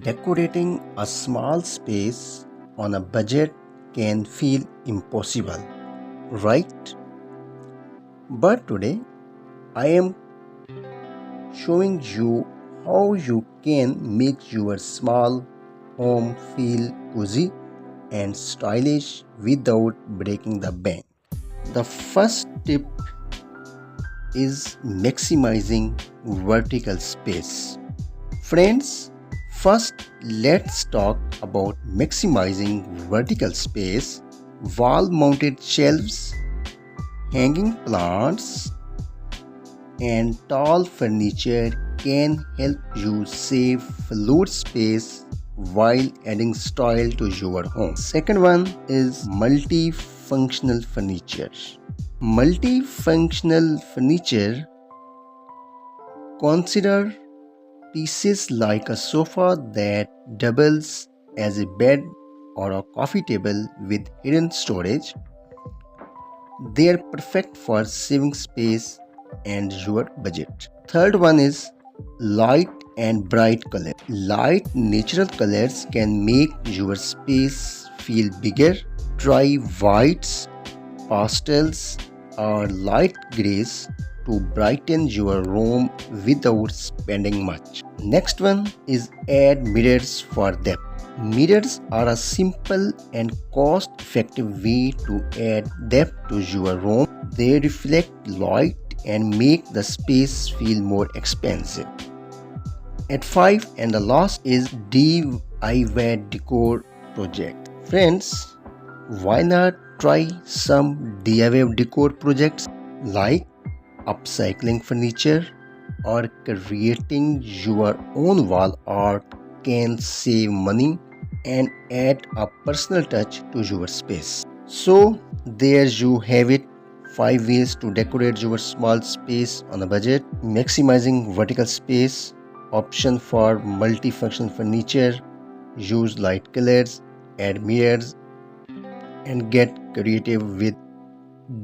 Decorating a small space on a budget can feel impossible, right? But today I am showing you how you can make your small home feel cozy and stylish without breaking the bank. The first tip is maximizing vertical space. Friends, first let's talk about maximizing vertical space. Wall mounted shelves, hanging plants, and tall furniture can help you save floor space while adding style to your home. Second one is multifunctional furniture. Multifunctional furniture, consider pieces like a sofa that doubles as a bed or a coffee table with hidden storage. They are perfect for saving space and your budget. Third one is light and bright color. Light natural colors can make your space feel bigger. Try whites, pastels, or light grays to brighten your room without spending much. Next one is add mirrors for depth. Mirrors are a simple and cost-effective way to add depth to your room. They reflect light and make the space feel more expansive. At 5 and the last is DIY decor project. Friends, why not try some DIY decor projects like upcycling furniture or creating your own wall art can save money and add a personal touch to your space. So there you have it, 5 ways to decorate your small space on a budget. Maximizing vertical space, option for multifunction furniture, use light colors, add mirrors, and get creative with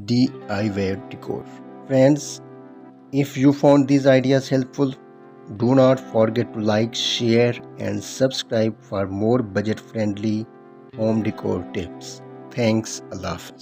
DIY decor. Friends, if you found these ideas helpful, do not forget to like, share, and subscribe for more budget friendly home decor tips. Thanks, Allah Hafiz.